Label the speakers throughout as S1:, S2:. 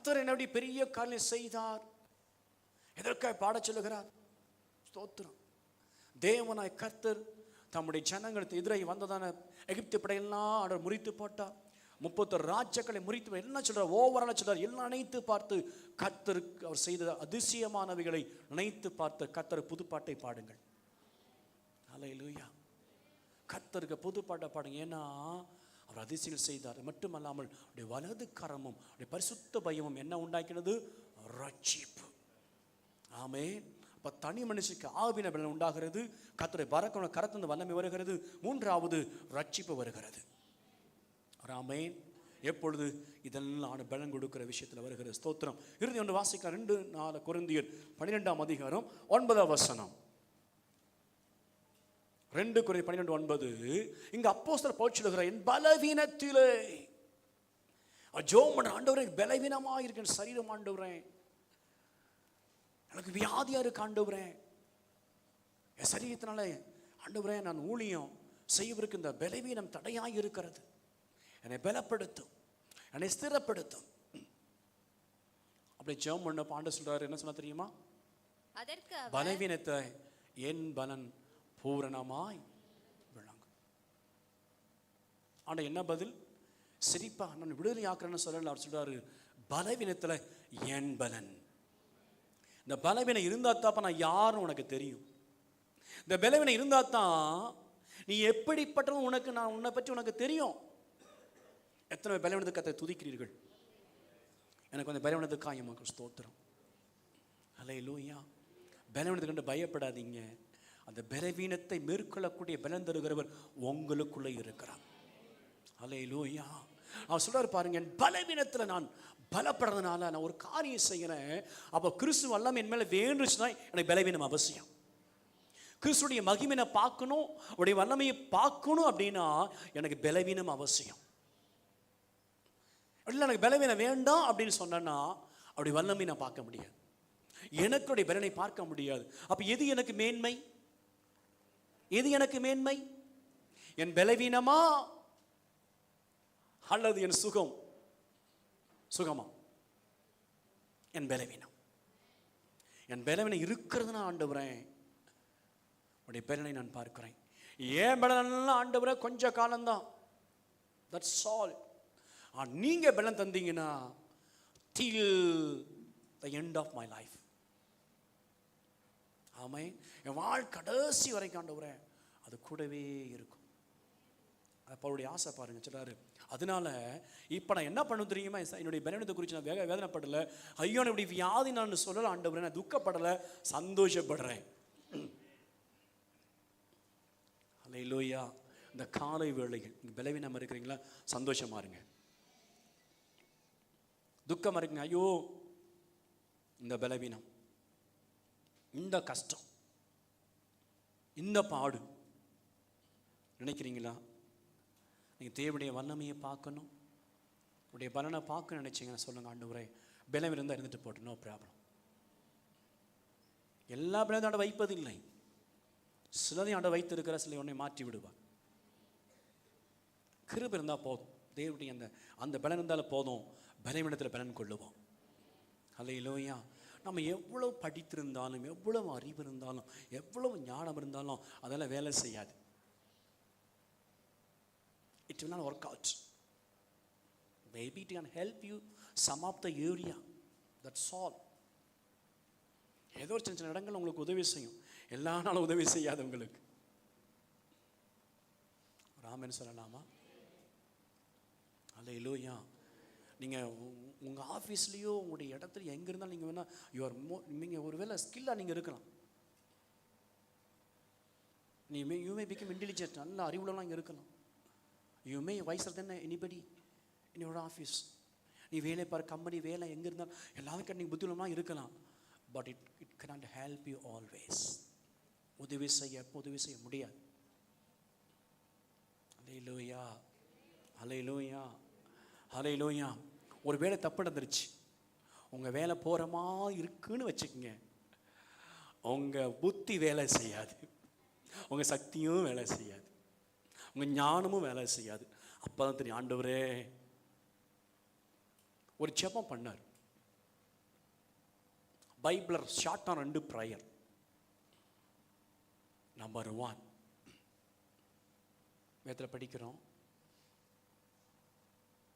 S1: கர்த்தர் என்னுடைய பெரிய காரியம் செய்தார். எதற்காக பாடச் சொல்லுகிறார்? ஸ்தோத்திரம். தேவனாய் கர்த்தர் தம்முடைய ஜனங்களுக்கு எதிராக வந்ததான எகிப்து படையெல்லாம் அவர் முறித்து போட்டார். 31 ராஜ்யங்களை முறித்து என்ன சொல்றார்? ஓவரால் சொல்றார். எல்லாம் நினைத்து பார்த்து கர்த்தருக்கு அவர் செய்த அதிசயமானவைகளை நினைத்து பார்த்து கர்த்தர் புதுப்பாட்டை பாடுங்கள். ஹல்லேலூயா. கர்த்தருக்கு புதுப்பாட்டை பாடுங்க. ஏன்னா அவர் அதிசயம் செய்தார். மட்டுமல்லாமல் அவருடைய வலது கரமும் அவருடைய பரிசுத்த பயமும் என்ன உண்டாக்கினது? ரட்சிப்பு. ஆமென். அப்ப தனி மனுஷனுக்கு ஆவின பலன் உண்டாகிறது. கர்த்தருடைய பரக்கன கரத்திலிருந்து வல்லமை வருகிறது. மூன்றாவது ரட்சிப்பு வருகிறது. ஆமென். எப்பொழுது? இதெல்லாம் பலன் கொடுக்கிற விஷயத்தில் வருகிறது. ஸ்தோத்திரம். இறுதி ஒன்று வாசிக்க 2 கொரிந்தியர் 12ஆம் அதிகாரம் 9ஆம் வசனம். 2 கொரிந்தியர் 12:9. இங்க அப்போஸ்தலர் பவுல் சொல்லுகிறார், என் பலவீனத்திலே ஜெபம் பண்ண ஆண்டவரே, பலவீனமா இருக்கேன் சரீரம் ஆண்டவரே, எனக்கு வியாதியா இருக்கு ஆண்டவரே, என் சரீரத்தினால ஆண்டவரே நான் ஊழியம் செய்வதற்கு இந்த பலவீனம் தடையாய் இருக்கிறது. என்னை பலப்படுத்தும், என்னை ஸ்திரப்படுத்தும். அப்படி ஜெபம் பண்ண ஆண்டவர் சொல்றாரு, என்ன சொன்னா தெரியுமா?
S2: அதற்கு
S1: பலவீனத்தை என் பலன் பூரணமாய் விளங்கும். ஆண்டவர் என்ன பதில்? சிரிப்பா நான் விடுதலை ஆக்குறேன்னு சொல்லல. அவர் சொல்றாரு, பலவீனத்துல என் பலன். இந்த பலவீனம் இருந்தா தான் நான் யாரும் உனக்கு தெரியும். இந்த பலவீனம் இருந்தா தான் நீ எப்படிப்பட்டவன் உனக்கு நான் உன்னை பற்றி உனக்கு தெரியும். எத்தனை பலவீனத்துக்கு கர்த்தரை துதிக்கிறீர்கள்? எனக்கு அந்த பலவீனத்துக்கு காயமாக ஸ்தோத்திரம். ஹல்லேலூயா. பலவீனத்தை கண்டு பயப்படாதீங்க. அந்த பலவீனத்தை மேற்கொள்ளக்கூடிய பலன் தருகிறவர் உங்களுக்குள்ளே இருக்கிறார். ஹல்லேலூயா. அவர் சொல்றாரு பாருங்க, என் பலவீனத்தில் நான் பலப்படுறதுனால நான் ஒரு காரியம் செய்கிறேன். அப்போ கிறிஸ்து வல்லமை என் மேலே வேண்டுச்சுன்னா எனக்கு பலவீனம் அவசியம். கிறிஸ்துடைய மகிமையை பார்க்கணும், அவருடைய வல்லமையை பார்க்கணும் அப்படின்னா எனக்கு பலவீனம் அவசியம். இல்லை எனக்கு பலவீனம் வேண்டாம் அப்படின்னு சொன்னா அவருடைய வல்லமை நான் பார்க்க முடியாது, எனக்குடைய பலனை பார்க்க முடியாது. அப்போ எது எனக்கு மேன்மை? எது எனக்கு மேன்மை? என் பலவீனமா அல்லது என் சுகமா? என் பலவீனம். என் பலவீனம் இருக்கிறதுனா ஆண்டவரே உடைய பலனை நான் பார்க்கிறேன். ஏன் பலனெல்லாம் ஆண்டவரே கொஞ்ச காலம்தான், தட்ஸ் ஆல். நீங்க பலன் தந்தீங்கன்னா till the end of my life. ஆமென். என் வாழ் கடைசி வரைக்கும் ஆண்டவரே அது கூடவே இருக்கும். அவருடைய ஆசை பாருங்க. சொல்றாரு, அதனால இப்ப நான் என்ன பண்ண தெரியுமா? என்னுடைய பலவீனத்தை குறித்து நான் வேதனைப்படல, ஐயோ என்னுடைய வியாதி நான் சொல்லல ஆண்டவரே, நான் துக்கப்படல, சந்தோஷப்படுறேன். ஹல்லேலூயா. இந்த காலை வேளைகள் நீங்க பலவீனமா இருக்கிறீங்களா? சந்தோஷமா இருங்க. துக்கமா இருக்குங்க, ஐயோ இந்த பலவீனம், இந்த கஷ்டம், இந்த பாடு நினைக்கிறீங்களா? நீங்கள் தேவனுடைய வல்லமையை பார்க்கணும், உடைய பலனை பார்க்க நினைச்சீங்கன்னா சொல்லுங்க, ஆண்டவரே பலம் இருந்தால் இருந்துட்டு போட்டு, நோ ப்ராப்ளம். எல்லா பலத்தையும் ஆண்ட வைப்பதில்லை, சிலதையும் ஆண்ட வைத்து இருக்கிற சில ஒன்றை மாற்றி விடுவார். கிருபை இருந்தால் போதும், தேவனுடைய அந்த பலன் இருந்தாலும் போதும், பலவீனத்தில் பலன் கொள்ளுவோம். ஹல்லேலூயா. நம்ம எவ்வளவு படித்திருந்தாலும், எவ்வளவு அறிவு இருந்தாலும், எவ்வளவு ஞானம் இருந்தாலும் அதெல்லாம் வேலை செய்யாது. It will not work out. Maybe it can help you some of the area. That's all. ஏதோ ஒரு சின்ன இடங்கள் உங்களுக்கு உதவி செய்யும், எல்லா நாளும் உதவி செய்யாது உங்களுக்கு. ராமன் சொல்லலாமா? ஹல்லேலூயா. நீங்கள் உங்கள் ஆஃபீஸ்லேயோ உங்களுடைய இடத்துல எங்கே இருந்தாலும் நீங்கள் வேணால் நீங்கள் ஒரு வேளை ஸ்கில்லாக நீங்கள் இருக்கலாம். யூ மே பிகம் இன்டெலிஜென்ட், நல்ல அறிவுலலாம் இங்கே இருக்கலாம். You may visor then anybody in your office. நீ வேலை பாரு, கம்பெனி வேலை எங்கே இருந்தாலும் எல்லாருக்கும் நீங்கள் புத்தியுள்ளமாக இருக்கலாம். But it cannot help you always. உதவி செய்ய முடியாது. ஹல்லேலூயா. ஹல்லேலூயா. ஹல்லேலூயா. ஒரு வேலை தப்பு நடந்துருச்சு, உங்கள் வேலை போகிறமா இருக்குன்னு வச்சுக்கோங்க, உங்கள் புத்தி வேலை செய்யாது, உங்கள் சக்தியும் வேலை செய்யாது, உங்கள் ஞானமும் வேலை செய்யாது. அப்போ தான் தெரியும், ஆண்டவரே ஒரு ஜெபம் பண்ணார். பைபிளர் ஷார்ட்டான 2 ப்ரேயர். நம்பர் 1, வேதத்தில் படிக்கிறோம்,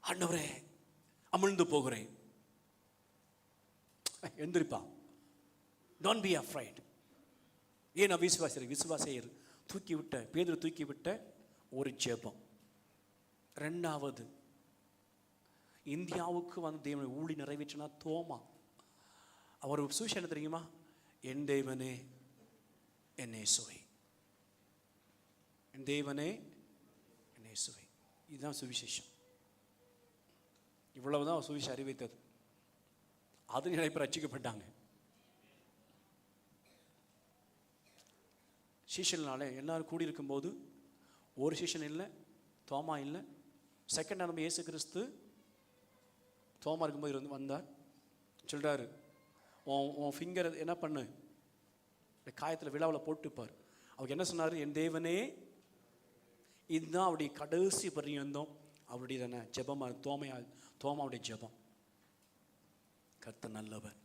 S1: ஆண்டவரே அமிழ்ந்து போகிறேன், எந்திரிப்பா, டோன்ட் பி அஃப்ரைட். ஏன் விசுவாசியர் தூக்கிவிட்ட பேதுரு தூக்கிவிட்ட ஒரு ஜெபம். 2வது, இந்தியாவுக்கு வந்து தேவனை ஊழி நிறைவேற்றினா தோமா. அவர் சுவிசேஷம் என்ன தெரியுமா? என் தேவனே என்னை சுவை, என் தேவனே என்னை சுவை. இதுதான் சுவிசேஷம். இவ்வளவுதான் சுவிசேஷம் அறிவித்தது. அது நிறைய பேர் ரட்சிக்கப்பட்டாங்க. சீஷனாலே எல்லாரும் கூடியிருக்கும் போது ஒரு சீஷன் இல்லை, தோமா இல்லை. செகண்ட் நம்ம இயேசு கிறிஸ்து தோமா இருக்கும்போது வந்தார். சொல்கிறாரு, உன் ஃபிங்கர் என்ன பண்ணு, காயத்தில் விழாவில் போட்டுப்பார். அவங்க என்ன சொன்னார்? என் தேவனே. இதுதான் அவருடைய கடைசி பரியந்தம் அவருடைய தானே ஜெபமாக தோமாவுடைய ஜெபம். கர்த்தர் நல்லவர்.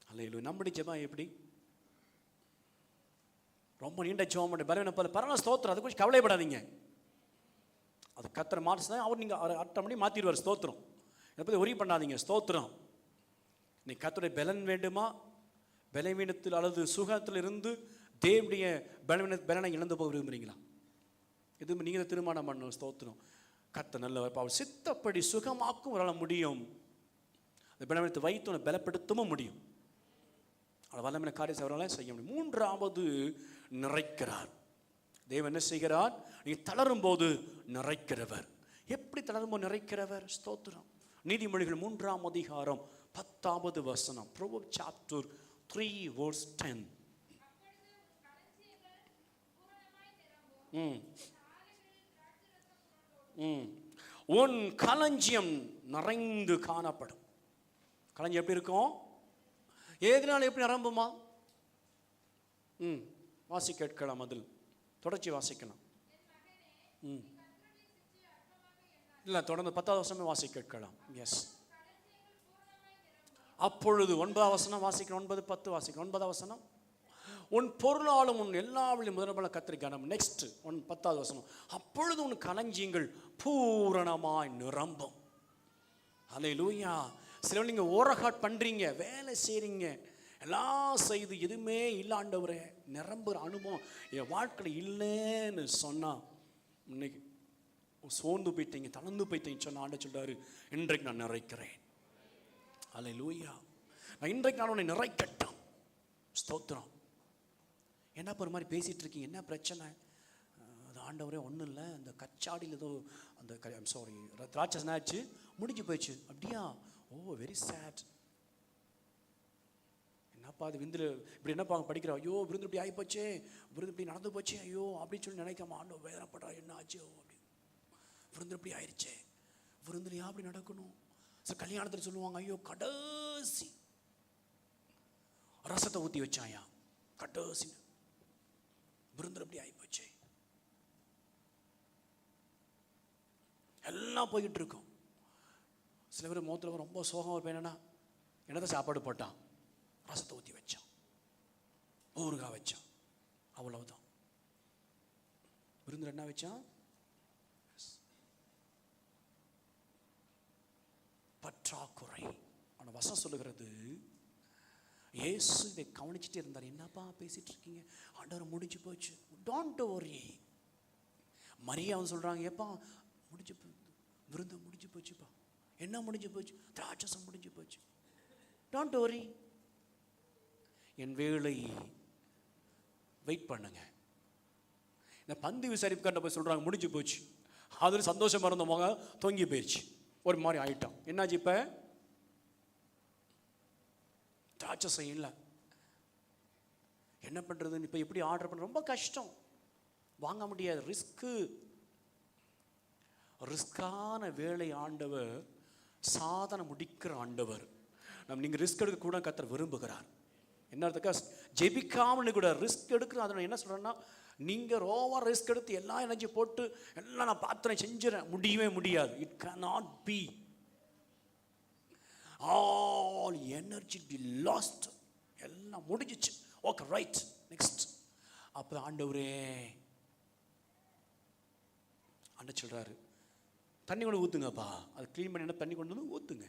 S1: அல்லேலூயா. நம்முடைய ஜெபம் எப்படி? ரொம்ப நீண்ட ஜெபம் பரவாயில்ல, ஸ்தோத்திரம், அது கொஞ்சம் கவலைப்படாதீங்க. அது கர்த்தர் மாற்றுதான். அவர் நீங்கள் ஆட்டோமேட்டிக் மாற்றிடுவார். ஸ்தோத்திரம், இதை பற்றி ஒரி பண்ணாதீங்க. ஸ்தோத்திரம். நீ கர்த்தருடைய பலன் வேண்டுமா? பலவீனத்தில் அல்லது சுகத்தில் இருந்து தேவனுடைய பலனை இழந்து போக விரும்புகிறீங்களா? இது நீங்கள் தீர்மானம் பண்ணணும். ஸ்தோத்திரம். கர்த்தர் நல்லவர். அவர் சித்தப்படி சுகமாக்கும் வரலாம் முடியும். அந்த பலவீனத்தை வைத்து உன்னை பலப்படுத்தவும் முடியும். அவள் வல்லமையான காரியம் அவரால் செய்ய முடியும். 3வது, நிறைக்கிறார். தேவன் என்ன செய்கிறார்? நீங்கள் தளரும் போது நிறைக்கிறவர். எப்படி தளரும்போது நிறைக்கிறவர்? ஸ்தோத்திரம். நீதிமொழிகள் 3ஆம் அதிகாரம் 10வது வசனம். Proverbs chapter 3 verse 10. உன் களஞ்சியம் நிறைந்து காணப்படும். களஞ்சியம் எப்படி இருக்கும்? ஏதனால எப்படி நிரம்புமா? வாசி கேட்கலாம். அதில் தொடர்ச்சி வாசிக்கலாம். இல்லை, தொடர்ந்து 10வது வசனமே வாசி கேட்கலாம். எஸ். அப்பொழுது 9வது வசனம் வாசிக்கணும். 9, 10 வாசிக்கணும். 9வது வசனம். உன் பொருளாலும் உன் எல்லாவற்றையும் முதல்ல கர்த்தரை கனம். நெக்ஸ்ட் 10வது வசனம். அப்பொழுது உன் களஞ்சியங்கள் பூரணமாய் நிரம்பும். அல்லேலூயா. சிலர் நீங்கள் ஓரகாட் பண்ணுறீங்க, வேலை செய்கிறீங்க, எல்லாம் செய்து எதுவுமே இல்லை ஆண்டவரே, நிரம்புகிற அனுபவம் என் வாழ்க்கையில் இல்லைன்னு சொன்னால் இன்னைக்கு சோர்ந்து போயிட்டீங்க, தளர்ந்து போயிட்டீங்க சொன்ன ஆண்டு சொல்றாரு, இன்றைக்கு நான் நிறைக்கிறேன். அல்லேலூயா. நான் இன்றைக்கு நான் உன்னை நிறைக்கட்டும். ஸ்தோத்திரம். என்ன ஒரு மாதிரி பேசிகிட்டு இருக்கீங்க, என்ன பிரச்சனை? அது ஆண்டவரே ஒன்றும் இல்லை, அந்த கச்சாடியில் ஏதோ அந்த சாரி திராட்சை ஆச்சு, முடிஞ்சு போயிடுச்சு. அப்படியா? ஓ, வெரி சேட். என்னப்பா அது விருந்தில் இப்படி என்னப்பா படிக்கிறோம், ஐயோ விருந்து இப்படி ஆகிப்போச்சே, விருந்து இப்படி நடந்து போச்சே, ஐயோ அப்படின்னு சொல்லி நினைக்காம ஆண்டவர் வேதனைப்படுறா, என்ன ஆச்சு அப்படி, விருந்து இப்படி ஆயிடுச்சே, விருந்துலையா அப்படி நடக்கணும். சார் கல்யாணத்தில் சொல்லுவாங்க, ஐயோ கடைசி ரசத்தை ஊற்றி வச்சாயா, கடைசி விருந்து இப்படி ஆகிப்போச்சே. எல்லாம் போய்கிட்டு இருக்கும். சில பேர் முகத்தில் ரொம்ப சோகம் இருப்பேன், என்னன்னா என்னதான் சாப்பாடு போட்டான், ரசத்தை ஊற்றி வச்சான், ஊறுகாய் வச்சான், அவ்வளவுதான். விருந்தில் என்ன வச்சான்? பற்றாக்குறை. ஆனால் வசனம் சொல்லுகிறது, இயேசு இதை கவனிச்சுட்டே இருந்தார். என்னப்பா பேசிட்டு இருக்கீங்க, ஆண்டவர் முடிஞ்சு போச்சு, டோன்ட் வரி. மரியா அவன் சொல்றாங்க, ஏப்பா முடிஞ்சு விருந்து முடிஞ்சு போச்சுப்பா. என்ன முடிஞ்சு போச்சு? திராட்சசம் முடிஞ்சு போச்சு. டோன்ட் வரி, என் வேலை வெயிட் பண்ணுங்க. இந்த பந்தி விசாரிப்புக்காண்ட போய் சொல்றாங்க முடிஞ்சு போச்சு. அதில் சந்தோஷமா இருந்தவங்க தொங்கி போயிடுச்சு, ஒரு மாதிரி ஆயிட்டான். என்னாச்சு? இப்ப திராட்சசம் இல்லை, என்ன பண்றதுன்னு இப்ப எப்படி ஆர்டர் பண்ண ரொம்ப கஷ்டம், வாங்க முடியாது. ரிஸ்கான வேலை ஆண்டவர் சாதனை முடிக்கிற ஆண்டவர். நீங்க ரிஸ்க் எடுக்க கூட கர்த்தர் விரும்புகிறார். என்ன ஜெபிக்காம கூட ரிஸ்க் எடுக்கிற, அதை என்ன சொல்றேன்னா, நீங்க ஓவர் ரிஸ்க் எடுத்து எல்லா எனர்ஜி போட்டு எல்லாம் நான் பார்த்து செஞ்சிடறேன், முடியவே முடியாது. It can not be. All energy be lost. எல்லாம் முடிஞ்சிச்சு. Okay right next. அப்போ ஆண்டவரே ஆண்டவர் சொல்கிறாரு, தண்ணி கொண்டு ஊற்றுங்கப்பா. அது க்ளீன் பண்ணி தண்ணி கொண்டு வந்து ஊற்றுங்க.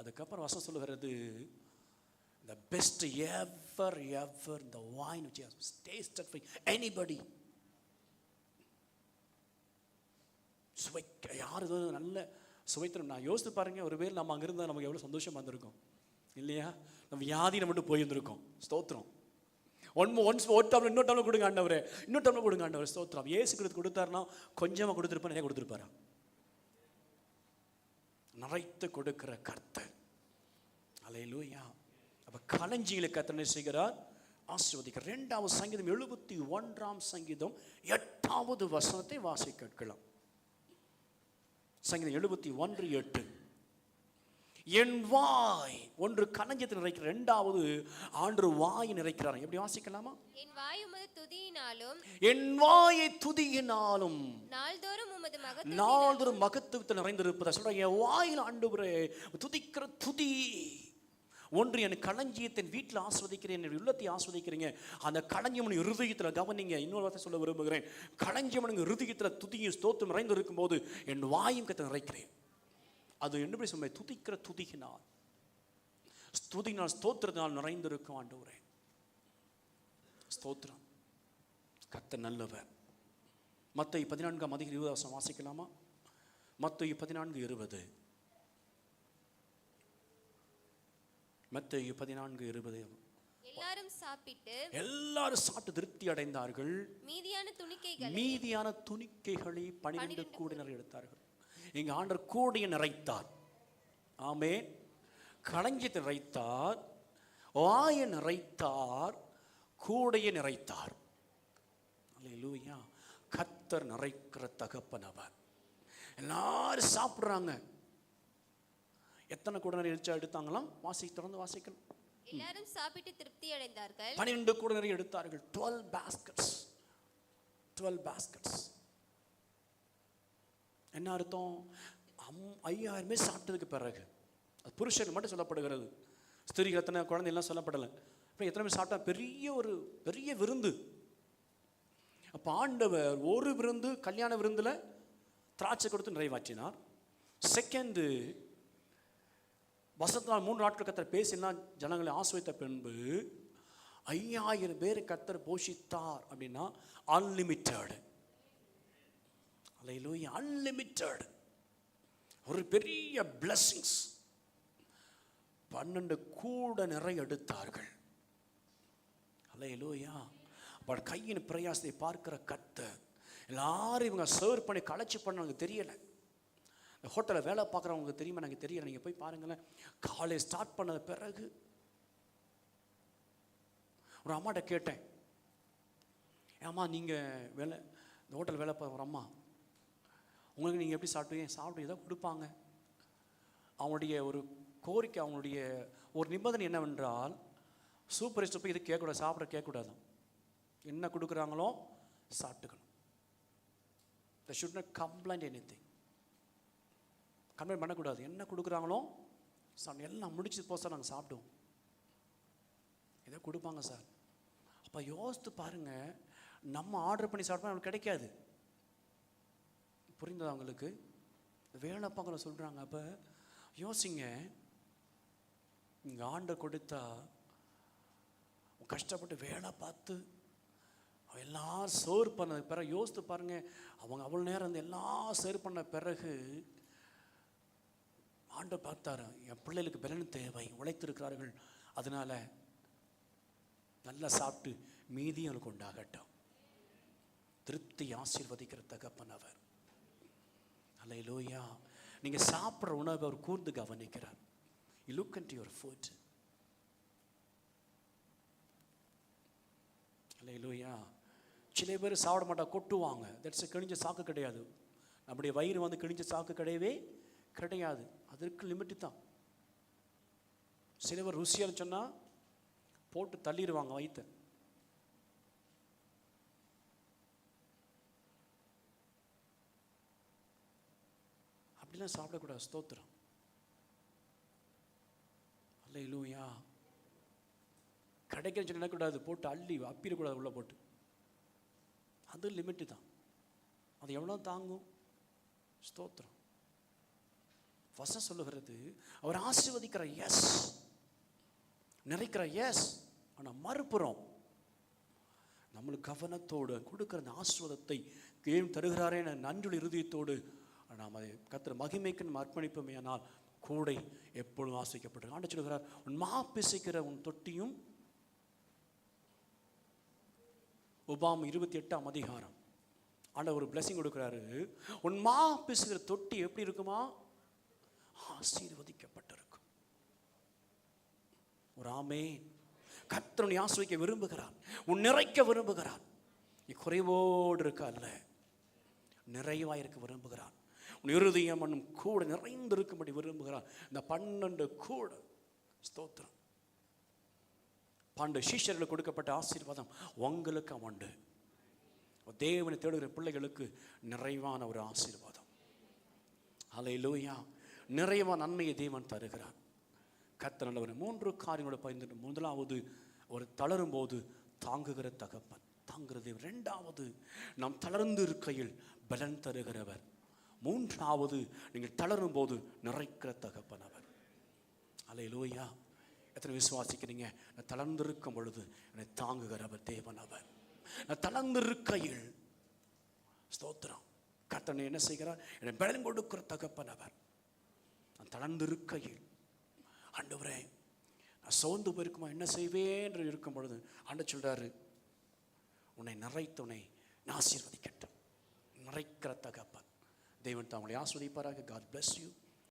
S1: அதுக்கப்புறம் வசனம் சொல்லுகிறது, the best ever the wine which has tasted for anybody. யார் நல்ல சுவைத்தரும். நான் யோசித்து பாருங்க, ஒருவேளை நம்ம அங்கே இருந்தால் நமக்கு எவ்வளோ சந்தோஷமாக இருந்திருக்கும் இல்லையா? நம்ம வியாதி நம்மட்டு போயிருந்திருக்கோம். ஸ்தோத்திரம். ஒன்ஸ் ஒரு டம்ளர் இன்னொரு டம்ளர் கொடுங்க ஆண்டவரே, இன்னொரு டம்ளர் கொடுங்க ஆண்டவரே. ஸ்தோத்திரம். ஏசு கிறிஸ்து கொடுத்தாருன்னா கொஞ்சமாக கொடுத்துருப்பா, நிறைய கொடுத்துருப்பாரா? நிறைத்து கொடுக்கிற கர்த்தர். அல்லேலூயா. அப்போ களஞ்சியங்களை கர்த்தர் என்ன செய்கிறார்? ஆசீர்வதிக்கிறார். 2வது சங்கீதம் 71ஆம் சங்கீதம் 8வது வசனத்தை வாசி கேட்கலாம். சங்கீதம் 71:8. என் வாய் ஒன்று களஞ்சியத்தை நிறைக்கிற, 2வது ஆண்டவர் வாயை நிறைக்கிறார். எப்படி வாசிக்கலாமா?
S2: என் வாய் உமது துதியினாலும்,
S1: என் வாயை துதியினாலும்
S2: நாள்தோறும்
S1: மகத்துவத்தில் நிறைந்திருப்பதா சொல்ற. என் வாயில் ஆண்டவரே துதிக்கிற துதி ஒன்று. என் களஞ்சியத்தின் வீட்டில் ஆஸ்வதிக்கிறேன், என் உள்ளத்தை ஆஸ்வதிக்கிறீங்க. அந்த களஞ்சியம் இருதயத்தில் கவனிங்க. இன்னொரு வார்த்தை சொல்ல விரும்புகிறேன். களஞ்சியம் இருதயத்தில் துதியும் ஸ்தோத்திரம் நிறைந்து இருக்கும் போது என் வாயும் கத்தை நிறைக்கிறேன். அது என்ன சொல்ல? துதிக்கிற துதியினால், ஸ்துதினால், ஸ்தோத்திரத்தினால் நிறைந்திருக்கும் ஆண்டவரே. ஸ்தோத்திரம். கர்த்தர் நல்லவர். மத்தேயு 14ஆம் அதிகாரம் 20 வசனம் வாசிக்கலாமா? மத்தேயு 14:20. மத்தேயு 14:20. எல்லாரும் சாப்பிட்டு திருப்தி அடைந்தார்கள். மீதியான துணிக்கைகளை 12 கூடையினர் எடுத்தார்கள். இங்க ஆண்டவர் கூடைய நிறைத்தார். ஆமென். களஞ்சியத்தை நிறைத்தார், வாயை நிறைத்தார், கூடைய நிறைத்தார். அல்லேலூயா. கர்த்தர் நிறைக்கிற தகப்பன் அவர். எல்லாரும் சாப்பிடுறாங்க. எத்தனை கூடை நிறைய எடுத்தாங்களாம்? தொடர்ந்து வாசிக்கணும்.
S2: எல்லாரும் சாப்பிட்டு திருப்தி அடைந்தார்கள்.
S1: 12 கூடை நிறைய எடுத்தார்கள். 12 baskets. 12 baskets. என்ன அர்த்தம்? 5000 சாப்பிட்டதுக்கு பிறகு, அது புருஷன் மட்டும் சொல்லப்படுகிறது. ஸ்திரீகள் எத்தனை குழந்தை எல்லாம் சொல்லப்படலை. எத்தனை பேர் சாப்பிட்டா பெரிய விருந்து. அப்போ ஆண்டவர் ஒரு விருந்து, கல்யாண விருந்தில் திராட்சை கொடுத்து நிறைவாற்றினார். செகண்டு வசத்தினால் 3 நாட்கள் கர்த்தர் பேசினா ஜனங்களை ஆசிர்வதித்த பின்பு 5000 பேரை கர்த்தர் போஷித்தார். அப்படின்னா அன்லிமிட்டட். அல்லேலூயா. அன்லிமிட்டட். ஒரு பெரிய பிளஸிங்ஸ். 12 கூட நிறைய எடுத்தார்கள். அல்லேலூயா. பட் கையின் பிரயாசத்தை பார்க்கிற கர்த்தர் எல்லாரும் இவங்க சர்வ் பண்ணி களைச்சி பண்ணவங்க தெரியலை. ஹோட்டலில் வேலை பார்க்குறவங்களுக்கு தெரியுமா? எனக்கு தெரியல. நீங்கள் போய் பாருங்களேன். காலை ஸ்டார்ட் பண்ணது பிறகு ஒரு அம்மாட்ட கேட்டேன், ஏம்மா நீங்கள் இந்த ஹோட்டல் வேலை பார்க்குற அம்மா, உங்களுக்கு நீங்கள் எப்படி சாப்பிட்டு ஏதோ கொடுப்பாங்க. அவங்களுடைய ஒரு கோரிக்கை, அவங்களுடைய ஒரு நிபந்தனை என்னவென்றால், சூப்பரிஸ்ட் போய் இது கேட்கக்கூடாது, சாப்பிட கேட்கக்கூடாது. என்ன கொடுக்குறாங்களோ சாப்பிட்டுக்கணும். they should not complain anything. Complaint பண்ணக்கூடாது. என்ன கொடுக்குறாங்களோ எல்லாம் முடிச்சு போ சார், நாங்கள் சாப்பிடுவோம். ஏதோ கொடுப்பாங்க சார். அப்போ யோசித்து பாருங்க, நம்ம ஆர்டர் பண்ணி சாப்பிட்டா நமக்கு கிடைக்காது. புரிந்ததா அவங்களுக்கு? வேலை பார்க்கற சொல்கிறாங்க. அப்போ யோசிங்க, இங்கே ஆர்டர் கொடுத்தா கஷ்டப்பட்டு வேலை பார்த்து எல்லாம் சர்வ் பண்ணது பிறகு யோசித்து பாருங்க, அவங்க அவ்வளோ நேரம் வந்து எல்லாம் சர்வ் பண்ண பிறகு ஆண்டவர் பார்த்தாரு, என் பிள்ளைகளுக்கு பலன் தேவை, உழைத்திருக்கிறார்கள், அதனால நல்லா சாப்பிட்டு மீதியும் அவளுக்கு உண்டாகட்டும். திருப்தி ஆசீர்வதிக்கிற தகப்பன் அவர். அல்லேலூயா. நீங்கள் சாப்பிட்ற உணவை அவர் கூர்ந்து கவனிக்கிறார். You look into your food. அல்லேலூயா. சில பேர் சாப்பிட மாட்டா, கொட்டுவாங்க. தட்ஸ் கிழிஞ்ச சாக்கு கிடையாது. நம்முடைய வயிறு வந்து கிழிஞ்ச சாக்கு கிடையவே கிடையாது. அதற்கு லிமிட்டு தான். சில பேர் ருசியாக சொன்னால் போட்டு தள்ளிடுவாங்க வயிற்று. அப்படிலாம் சாப்பிடக்கூடாது. ஸ்தோத்திரம். அல்லேலூயா. கிடைக்கிறச்சு நினைக்கூடாது, போட்டு அள்ளி அப்பிடக்கூடாது உள்ள போட்டு. அது லிமிட்டு தான். அது எவ்வளோ தாங்கும்? ஸ்தோத்திரம். வசனம் சொல்லுகிறது, அவர் ஆசீர்வதிக்கிற எஸ், நிறைக்கிற எஸ். ஆனால் மறுபுறம் நம்மளுக்கு கவனத்தோடு கொடுக்குற அந்த ஆசீர்வாதத்தை கேம் தருகிறாரே நன்றி இருதயத்தோடு நாம் அதை கர்த்தர் மகிமைக்கு நம்ம அர்ப்பணிப்போமே. ஆனால் கூடை எப்பொழுதும் ஆசைக்கப்பட்டு ஆண்டு சொல்கிறார், உன் மா பிசைக்கிற உன் தொட்டியும். உபாம் 28ஆம் அதிகாரம் ஆண்டவர் ஒரு பிளஸிங் கொடுக்குறாரு. உன் மா பிசுகிற தொட்டி எப்படி இருக்குமா? ஆசீர்வதிக்கப்பட்டிருக்கும். ஒரு ஆமென். கர்த்தர் உன்னை ஆசீர்வதிக்க விரும்புகிறார், உன் நிறைக்க விரும்புகிறார். நீ குறைவோடு இருக்க அல்ல, நிறைவாய் இருக்க விரும்புகிறார். உன் இருதயம் மண்ணும் கூட நிறைந்திருக்கும்படி விரும்புகிறார். இந்த 12 கூட ஸ்தோத்திரம் 12 சீஷர்களுக்கு கொடுக்கப்பட்ட ஆசீர்வாதம் உங்களுக்கு உண்டு. தேவனை தேடுகிற பிள்ளைகளுக்கு நிறைவான ஒரு ஆசீர்வாதம். அல்லேலூயா. நிறைவான நன்மையை தேவன் தருகிறார். கர்த்தர் நல்லவர். 3 காரியங்களோட பயந்து, முதலாவது ஒரு தளரும் போது தாங்குகிற தகப்பன், தாங்குகிறது. 2வது நாம் தளர்ந்து இருக்கையில் பலன் தருகிறவர். 3வது நீங்கள் தளரும் போது நிறைக்கிற தகப்பன் அவர். அல்லேலூயா. எத்தனை விசுவாசிக்கிறீங்க? நான் தளர்ந்திருக்கும் பொழுது என்னை தாங்குகிறவர் தேவன் அவர். நான் தளர்ந்திருக்கையில் ஸ்தோத்திரம் கர்த்தர் என்ன செய்கிறார்? என்னை பலன் கொடுக்கிற தகப்பன் அவர். நான் தளர்ந்திருக்கையில் ஆண்டவரே நான் சோர்ந்து போயிருக்குமா என்ன செய்வேன் என்று இருக்கும் பொழுது ஆண்டவர் சொல்றாரு, உன்னை நிறைத்து உன்னை ஆசீர்வதிக்கட்டும். நிறைக்கிற தகப்பன் தேவன் தான் உங்களை ஆசீர்வதிப்பாராக. God bless you.